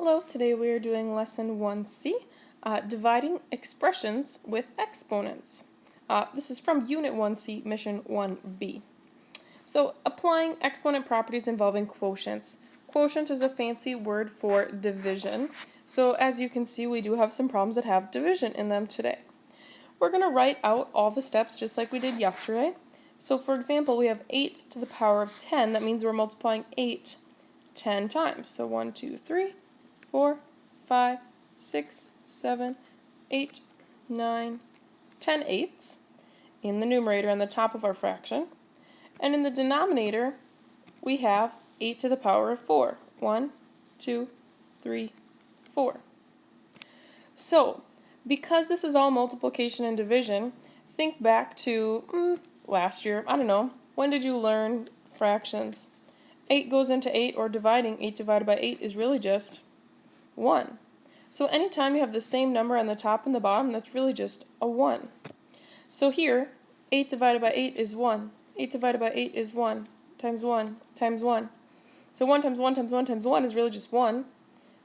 Hello, today we are doing lesson 1C, dividing expressions with exponents. This is from Unit 1C, Mission 1b. So, applying exponent properties involving quotients. Quotient is a fancy word for division. So, as you can see, we do have some problems that have division in them today. We're going to write out all the steps just like we did yesterday. So, for example, we have 8 to the power of 10. That means we're multiplying 8 10 times. So, 1, 2, 3. 4, 5, 6, 7, 8, 9, 10 eighths in the numerator on the top of our fraction. And in the denominator, we have 8 to the power of 4. 1, 2, 3, 4. So, because this is all multiplication and division, think back to last year. I don't know. When did you learn fractions? 8 goes into 8, or dividing 8 divided by 8 is really just 1. So anytime you have the same number on the top and the bottom, that's really just a 1. So here, 8 divided by 8 is 1. 8 divided by 8 is 1 times 1 times 1. So 1 times 1 times 1 times 1 is really just 1.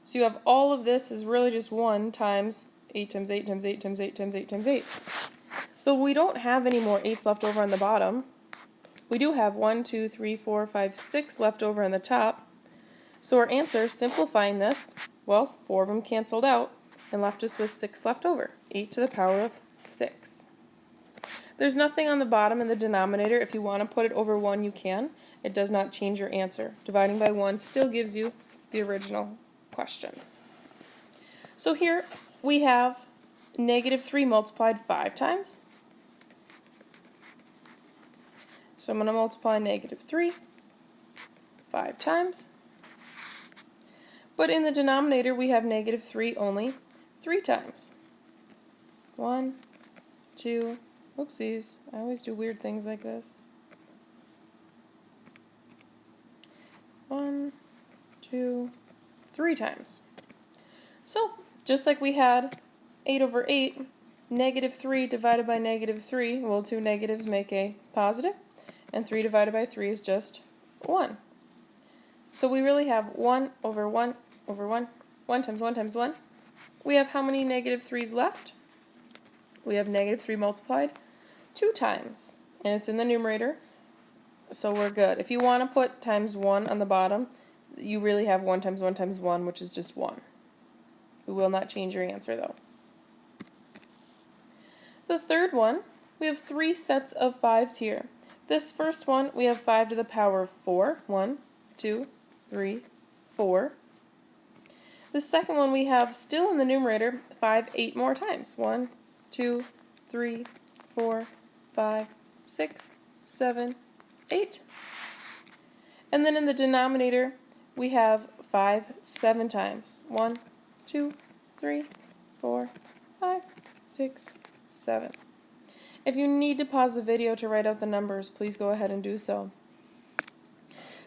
So you have all of this is really just 1 times 8 times 8 times 8 times 8 times 8 times 8. So we don't have any more 8s left over on the bottom. We do have 1, 2, 3, 4, 5, 6 left over on the top. So our answer, simplifying this, well, 4 of them canceled out and left us with 6 left over, 8 to the power of 6. There's nothing on the bottom in the denominator. If you want to put it over 1, you can. It does not change your answer. Dividing by 1 still gives you the original question. So here we have negative 3 multiplied 5 times. So I'm going to multiply negative 3 5 times. But in the denominator, we have negative 3 only 3 times. 1, 2, whoopsies, I always do weird things like this. 1, 2, 3 times. So, just like we had 8 over 8, negative 3 divided by negative 3, well, 2 negatives make a positive, and 3 divided by 3 is just 1. So we really have 1 over 1 over 1, 1 times 1 times 1. We have how many negative 3's left? We have negative 3 multiplied 2 times, and it's in the numerator, so we're good. If you want to put times 1 on the bottom, you really have 1 times 1 times 1, which is just 1. We will not change your answer, though. The third one, we have 3 sets of 5s here. This first one, we have 5 to the power of 4. 1, 2, 3, 4. The second one we have still in the numerator 5 8 more times. 1, 2, 3, 4, 5, 6, 7, 8. And then in the denominator we have 5 7 times. 1, 2, 3, 4, 5, 6, 7. If you need to pause the video to write out the numbers, please go ahead and do so.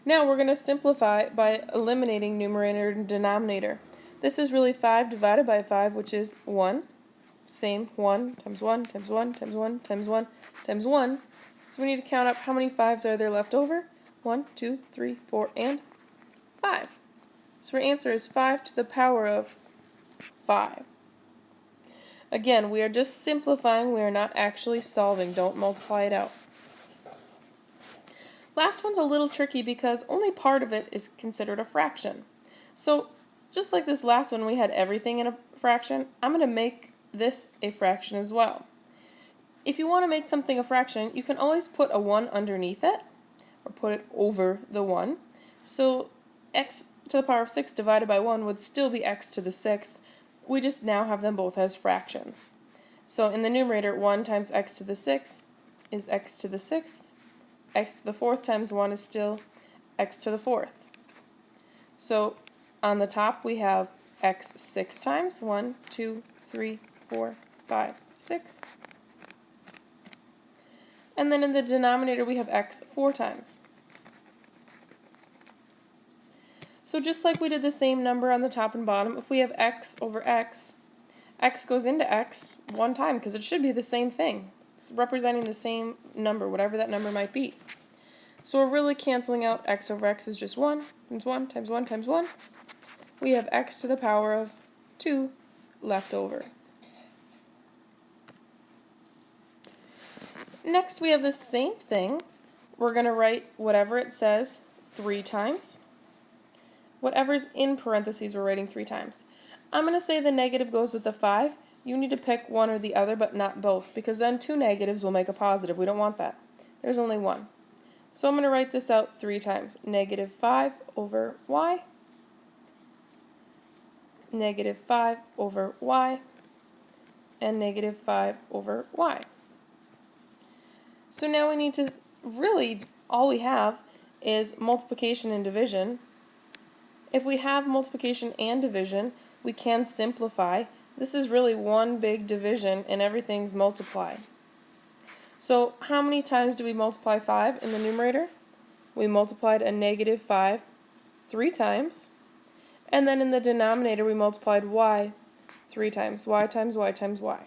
Now we're going to simplify by eliminating numerator and denominator. This is really 5 divided by 5, which is 1. Same, 1 times 1 times 1 times 1 times 1 times 1. So we need to count up how many 5s are there left over. 1, 2, 3, 4, and 5. So our answer is 5 to the power of 5. Again, we are just simplifying. We are not actually solving. Don't multiply it out. Last one's a little tricky because only part of it is considered a fraction. So just like this last one, we had everything in a fraction, I'm going to make this a fraction as well. If you want to make something a fraction, you can always put a 1 underneath it, or put it over the 1. So x to the power of 6 divided by 1 would still be x to the 6th. We just now have them both as fractions. So in the numerator, 1 times x to the 6th is x to the 6th. X to the 4th times 1 is still x to the 4th. So on the top we have x 6 times. 1, 2, 3, 4, 5, 6. And then in the denominator we have x 4 times. So just like we did the same number on the top and bottom, if we have x over x, x goes into x one time because it should be the same thing. It's representing the same number, whatever that number might be. So we're really canceling out x over x is just 1 times 1 times 1 times 1. we have x to the power of 2 left over. Next, we have the same thing. We're going to write whatever it says 3 times. Whatever's in parentheses, we're writing 3 times. I'm going to say the negative goes with the 5. You need to pick one or the other, but not both, because then 2 negatives will make a positive. We don't want that. There's only one. So I'm going to write this out 3 times. Negative 5 over y. Negative 5 over y. And negative 5 over y. So now we need to, really, all we have is multiplication and division. If we have multiplication and division, we can simplify. This is really one big division and everything's multiplied. So how many times do we multiply 5 in the numerator? We multiplied a negative 5 3 times. And then in the denominator we multiplied y 3 times. Y times y times y.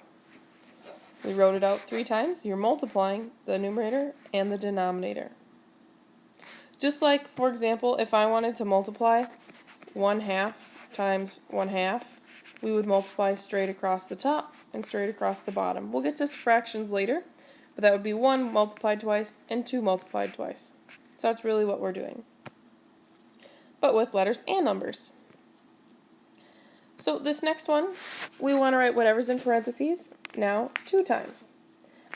We wrote it out 3 times. You're multiplying the numerator and the denominator. Just like, for example, if I wanted to multiply 1/2 times 1/2, we would multiply straight across the top and straight across the bottom. We'll get to fractions later, but that would be 1 multiplied twice and 2 multiplied twice. So that's really what we're doing, but with letters and numbers. So this next one, we want to write whatever's in parentheses now 2 times.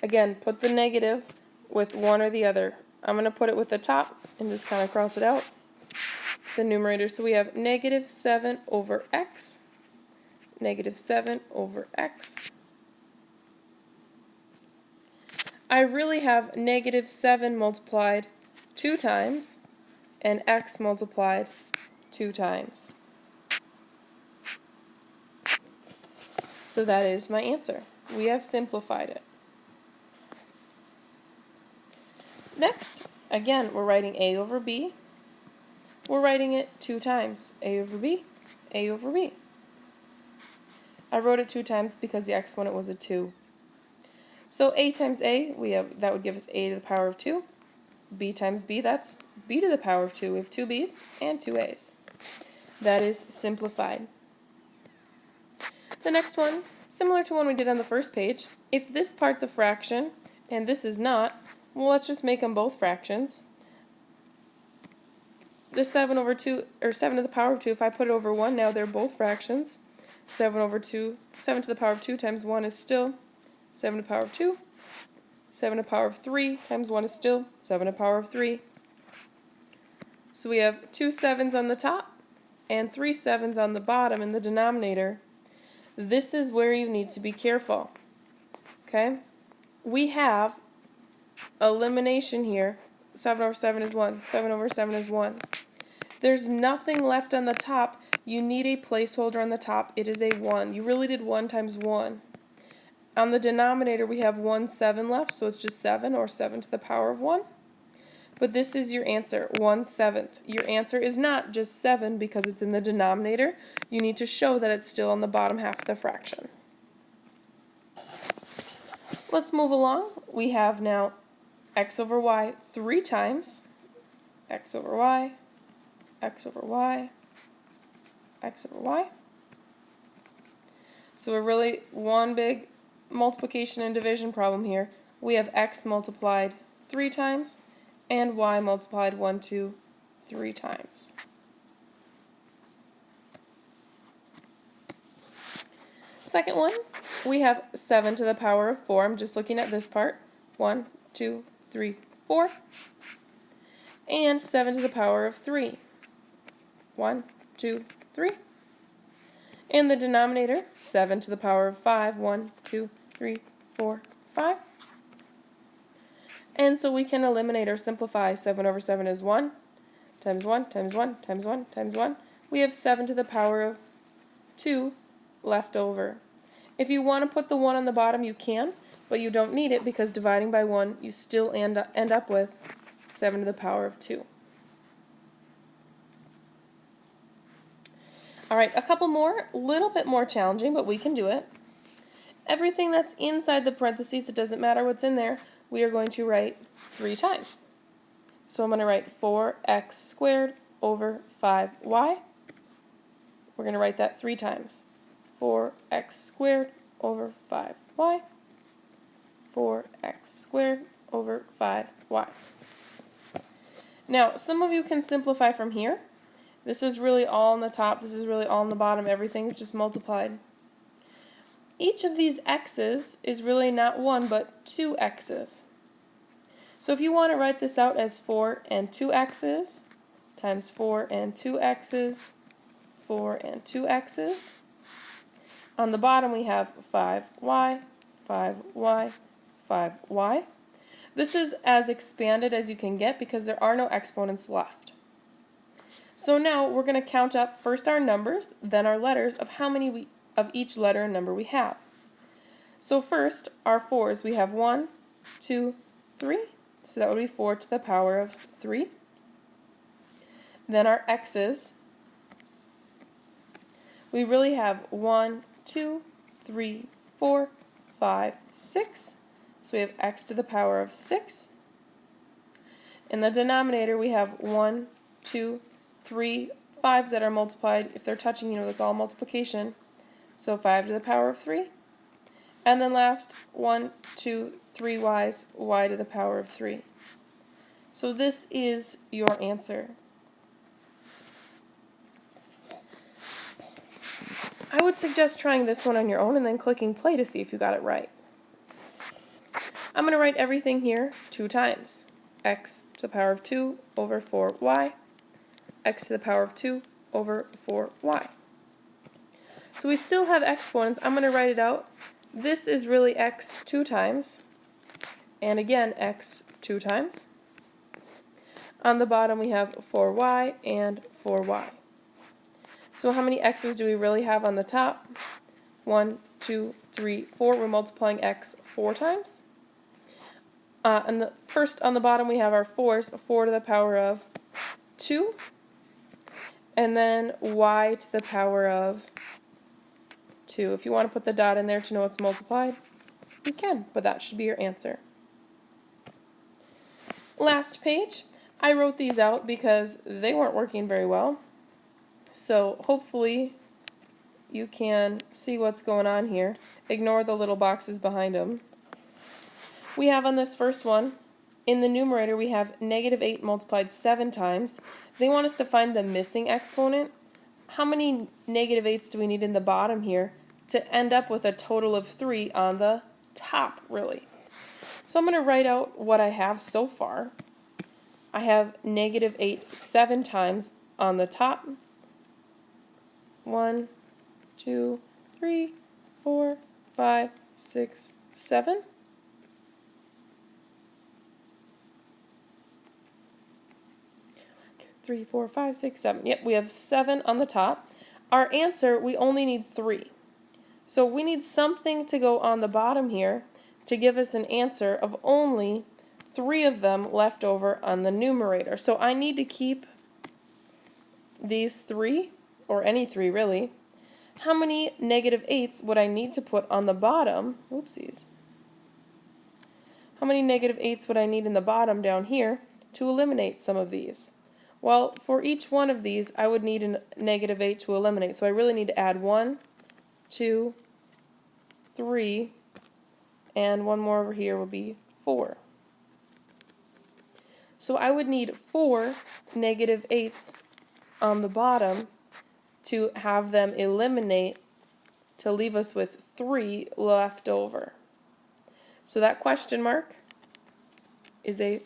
Again, put the negative with one or the other. I'm going to put it with the top and just kind of cross it out. The numerator, so we have negative 7 over x, negative 7 over x. I really have negative 7 multiplied 2 times and x multiplied 2 times. So that is my answer. We have simplified it. Next, again, we're writing a over b. We're writing it 2 times. A over b, a over b. I wrote it 2 times because the exponent was a 2. So a times a, that would give us a to the power of 2. B times b, that's b to the power of 2. We have 2 b's and 2 a's. That is simplified. The next one, similar to one we did on the first page, if this part's a fraction and this is not, well, let's just make them both fractions. The 7 over 2, or 7 to the power of 2, if I put it over 1, now they're both fractions. 7 over 2, 7 to the power of 2 times 1 is still 7 to the power of 2. 7 to the power of 3 times 1 is still 7 to the power of 3. So we have 2 7s on the top and 3 7s on the bottom in the denominator. This is where you need to be careful. Okay? We have elimination here. 7 over 7 is 1. 7 over 7 is 1. There's nothing left on the top. You need a placeholder on the top. It is a 1. You really did 1 times 1. On the denominator, we have 1 7 left, so it's just 7, or 7 to the power of 1. But this is your answer, 1/7. Your answer is not just 7 because it's in the denominator. You need to show that it's still on the bottom half of the fraction. Let's move along. We have now x over y 3 times. X over y, x over y, x over y. So we're really one big multiplication and division problem here. We have x multiplied 3 times and y multiplied 1, 2, 3 times. Second one, we have 7 to the power of 4. I'm just looking at this part. 1, 2, 3, 4. And 7 to the power of 3. 1, 2, 3. And the denominator, 7 to the power of 5. 1, 2, 3, 4, 5. And so we can eliminate or simplify. 7 over 7 is 1, times 1, times 1, times 1, times 1. We have 7 to the power of 2 left over. If you want to put the 1 on the bottom, you can, but you don't need it because dividing by 1, you still end up with 7 to the power of 2. All right, a couple more, a little bit more challenging, but we can do it. Everything that's inside the parentheses, it doesn't matter what's in there, we are going to write 3 times. So I'm going to write 4x squared over 5y. We're we're going to write that 3 times. 4x squared over 5y. 4x squared over 5y. Now, some of you can simplify from here. This is really all on the top, this is really all on the bottom, everything's just multiplied. Each of these x's is really not 1 but 2 x's. So if you want to write this out as 4 and 2 x's times 4 and 2 x's, 4 and 2 x's. On the bottom we have 5y, 5y, 5y. This is as expanded as you can get because there are no exponents left. So now we're going to count up first our numbers, then our letters of how many of each letter and number we have. So first, our 4's, we have 1, 2, 3. So that would be 4 to the power of 3. Then our x's, we really have 1, 2, 3, 4, 5, 6. So we have x to the power of 6. In the denominator, we have 1, 2, 3 5's that are multiplied. If they're touching, that's all multiplication. So 5 to the power of 3. And then last, 1, 2, 3 y's, y to the power of 3. So this is your answer. I would suggest trying this one on your own and then clicking play to see if you got it right. I'm going to write everything here 2 times. X to the power of 2 over 4y. X to the power of 2 over 4y. So we still have exponents. I'm going to write it out. This is really x 2 times. And again, x 2 times. On the bottom we have 4y and 4y. So how many x's do we really have on the top? 1, 2, 3, 4. We're multiplying x 4 times. And first on the bottom we have our 4's, 4 to the power of 2. And then y to the power of 2. If you want to put the dot in there to know it's multiplied, you can, but that should be your answer. Last page. I wrote these out because they weren't working very well. So hopefully you can see what's going on here. Ignore the little boxes behind them. We have on this first one, in the numerator we have -8 multiplied 7 times. They want us to find the missing exponent. How many -8's do we need in the bottom here to end up with a total of 3 on the top, really? So I'm going to write out what I have so far. I have -8 7 times on the top. 1, 2, 3, 4, 5, 6, 7. Three, 4, 5, 6, 7. Yep, we have 7 on the top. Our answer, we only need 3. So we need something to go on the bottom here to give us an answer of only 3 of them left over on the numerator. So I need to keep these 3, or any 3 really. How many -8's would I need to put on the bottom? Oopsies. How many -8's would I need in the bottom down here to eliminate some of these? Well, for each one of these, I would need a -8 to eliminate. So I really need to add 1, 2, 3, and one more over here would be 4. So I would need 4 -8's on the bottom to have them eliminate to leave us with 3 left over. So that question mark is a